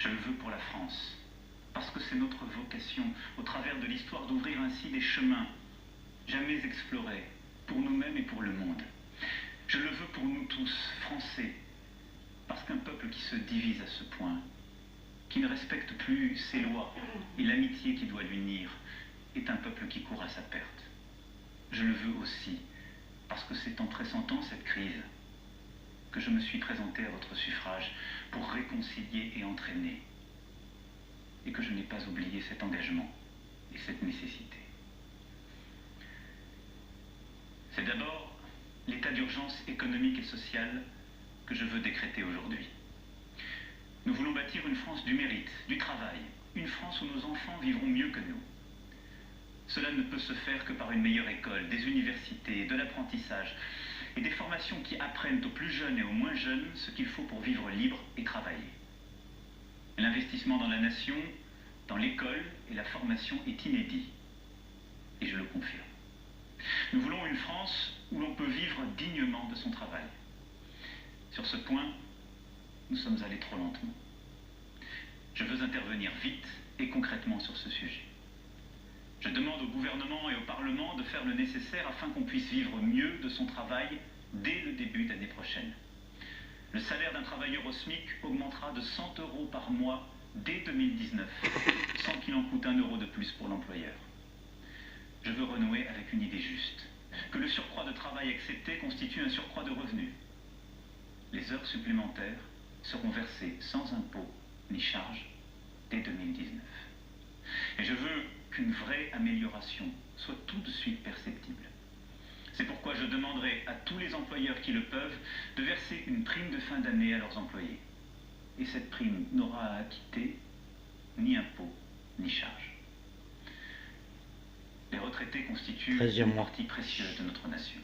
Je le veux pour la France, parce que c'est notre vocation, au travers de l'histoire, d'ouvrir ainsi des chemins jamais explorés, pour nous-mêmes et pour le monde. Je le veux pour nous tous, Français, parce qu'un peuple qui se divise à ce point, qui ne respecte plus ses lois et l'amitié qui doit l'unir, est un peuple qui court à sa perte. Je le veux aussi, parce que c'est en pressentant cette crise que je me suis présenté à votre suffrage pour réconcilier et entraîner, et que je n'ai pas oublié cet engagement et cette nécessité. C'est d'abord l'état d'urgence économique et sociale que je veux décréter aujourd'hui. Nous voulons bâtir une France du mérite, du travail, une France où nos enfants vivront mieux que nous. Cela ne peut se faire que par une meilleure école, des universités, de l'apprentissage et des formations qui apprennent aux plus jeunes et aux moins jeunes ce qu'il faut pour vivre libre et travailler. L'investissement dans la nation, dans l'école et la formation est inédit, et je le confirme. Nous voulons une France où l'on peut vivre dignement de son travail. Sur ce point, nous sommes allés trop lentement. Je veux intervenir vite et concrètement sur ce sujet. Je demande au gouvernement et au Parlement de faire le nécessaire afin qu'on puisse vivre mieux de son travail dès le début d'année prochaine. Le salaire d'un travailleur au SMIC augmentera de 100 € par mois dès 2019, sans qu'il en coûte 1 € de plus pour l'employeur. Je veux renouer avec une idée juste, que le surcroît de travail accepté constitue un surcroît de revenus. Les heures supplémentaires seront versées sans impôt ni charges dès 2019. Et je veux qu'une vraie amélioration soit tout de suite perceptible. C'est pourquoi je demanderai à tous les employeurs qui le peuvent de verser une prime de fin d'année à leurs employés. Et cette prime n'aura à acquitter ni impôt ni charge. Les retraités constituent une partie précieuse de notre nation.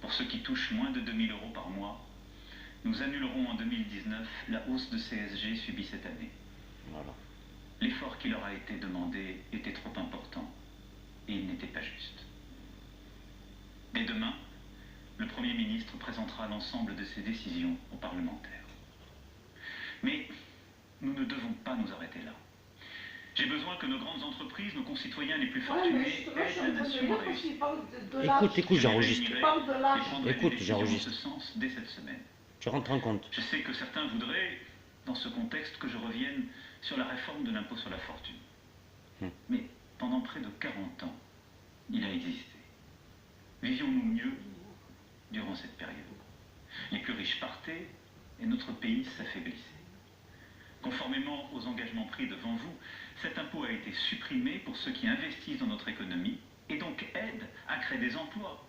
Pour ceux qui touchent moins de 2 000 € par mois, nous annulerons en 2019 la hausse de CSG subie cette année. Voilà. L'effort qui leur a été demandé était trop important et il n'était pas juste. Dès demain, le Premier ministre présentera l'ensemble de ses décisions aux parlementaires. Mais nous ne devons pas nous arrêter là. J'ai besoin que nos grandes entreprises, nos concitoyens les plus fortunés, aident la nation à réussir. Écoute, j'enregistre. Écoute, j'enregistre. En ce sens dès cette semaine. Tu rentres en compte. Je sais que certains voudraient, dans ce contexte, que je revienne sur la réforme de l'impôt sur la fortune. Mais pendant près de 40 ans, il a existé. Vivions-nous mieux durant cette période? Les plus riches partaient et notre pays s'affaiblissait. Conformément aux engagements pris devant vous, cet impôt a été supprimé pour ceux qui investissent dans notre économie et donc aident à créer des emplois.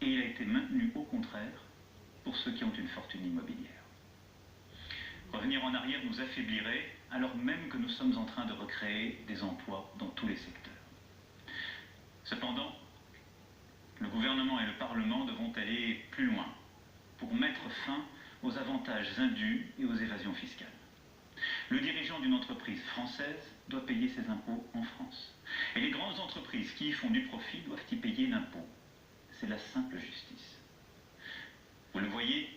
Et il a été maintenu au contraire pour ceux qui ont une fortune immobilière. Revenir en arrière nous affaiblirait alors même que nous sommes en train de recréer des emplois dans tous les secteurs. Cependant, le gouvernement et le Parlement devront aller plus loin pour mettre fin aux avantages indus et aux évasions fiscales. Le dirigeant d'une entreprise française doit payer ses impôts en France. Et les grandes entreprises qui y font du profit doivent y payer l'impôt. C'est la simple justice. Vous le voyez,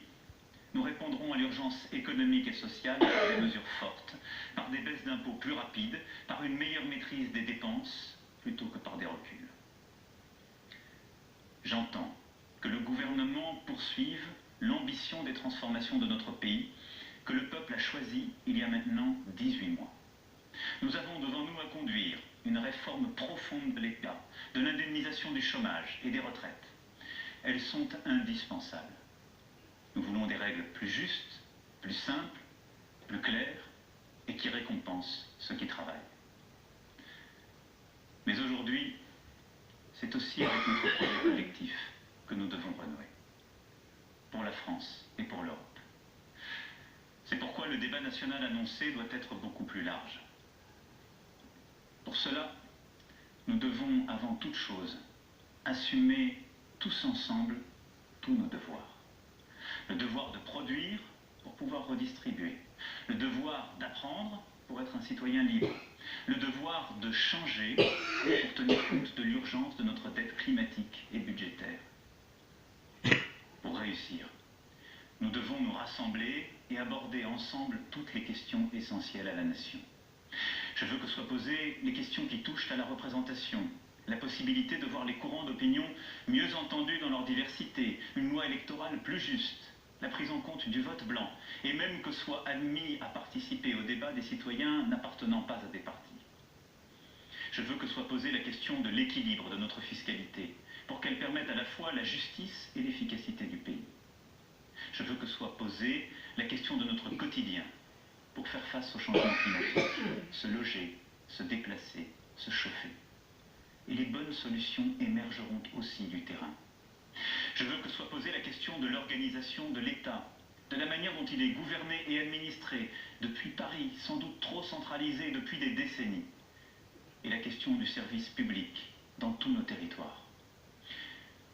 nous répondrons à l'urgence économique et sociale par des mesures fortes, par des baisses d'impôts plus rapides, par une meilleure maîtrise des dépenses, plutôt que par des reculs. J'entends que le gouvernement poursuive l'ambition des transformations de notre pays que le peuple a choisi il y a maintenant 18 mois. Nous avons devant nous à conduire une réforme profonde de l'État, de l'indemnisation du chômage et des retraites. Elles sont indispensables. Nous voulons des règles plus justes, plus simples, plus claires et qui récompensent ceux qui travaillent. Mais aujourd'hui, c'est aussi avec notre projet collectif que nous devons renouer. Pour la France et pour l'Europe. C'est pourquoi le débat national annoncé doit être beaucoup plus large. Pour cela, nous devons avant toute chose assumer tous ensemble tous nos devoirs. Le devoir de produire pour pouvoir redistribuer. Le devoir d'apprendre pour être un citoyen libre. Le devoir de changer pour tenir compte de l'urgence de notre dette climatique et budgétaire. Pour réussir, Nous devons nous rassembler et aborder ensemble toutes les questions essentielles à la nation. Je veux que soient posées les questions qui touchent à la représentation, la possibilité de voir les courants d'opinion mieux entendus dans leur diversité, une loi électorale plus juste, la prise en compte du vote blanc, et même que soient admis à participer au débat des citoyens n'appartenant pas à des partis. Je veux que soit posée la question de l'équilibre de notre fiscalité, pour qu'elle permette à la fois la justice et l'efficacité du pays. Je veux que soit posée la question de notre quotidien, pour faire face au changement climatique, se loger, se déplacer, se chauffer. Et les bonnes solutions émergeront aussi du terrain. Je veux que soit posée la question de l'organisation de l'État, de la manière dont il est gouverné et administré, depuis Paris, sans doute trop centralisé depuis des décennies, et la question du service public dans tous nos territoires.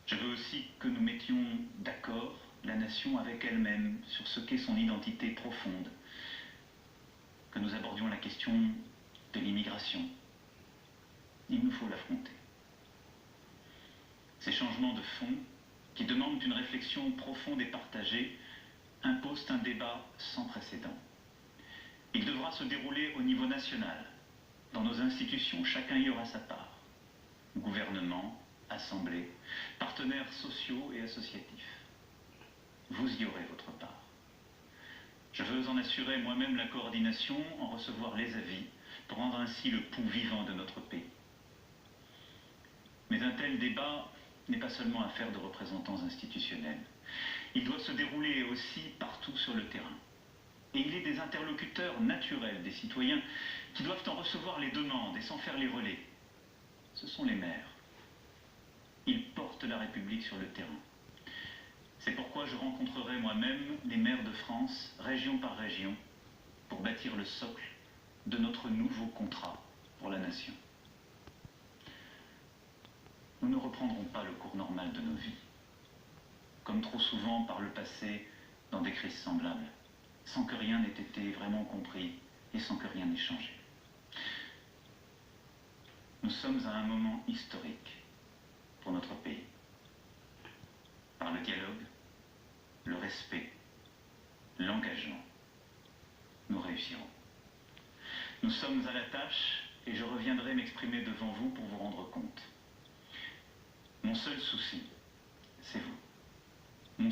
Je veux aussi que nous mettions d'accord la nation avec elle-même sur ce qu'est son identité profonde, que nous abordions la question de l'immigration. Il nous faut l'affronter. Ces changements de fond, qui demandent une réflexion profonde et partagée, imposent un débat sans précédent. Il devra se dérouler au niveau national. Dans nos institutions, chacun y aura sa part. Gouvernement, assemblée, partenaires sociaux et associatifs. Vous y aurez votre part. Je veux en assurer moi-même la coordination, en recevoir les avis, pour rendre ainsi le pouls vivant de notre pays. Mais un tel débat n'est pas seulement affaire de représentants institutionnels. Il doit se dérouler aussi partout sur le terrain. Et il est des interlocuteurs naturels des citoyens qui doivent en recevoir les demandes et s'en faire les relais. Ce sont les maires. Ils portent la République sur le terrain. C'est pourquoi je rencontrerai moi-même les maires de France, région par région, pour bâtir le socle de notre nouveau contrat pour la nation. Nous ne reprendrons pas le cours normal de nos vies, comme trop souvent par le passé dans des crises semblables, sans que rien n'ait été vraiment compris et sans que rien n'ait changé. Nous sommes à un moment historique pour notre pays. Par le dialogue, le respect, l'engagement, nous réussirons. Nous sommes à la tâche et je reviendrai m'exprimer devant vous pour vous rendre compte. Mon seul souci, c'est vous. Mon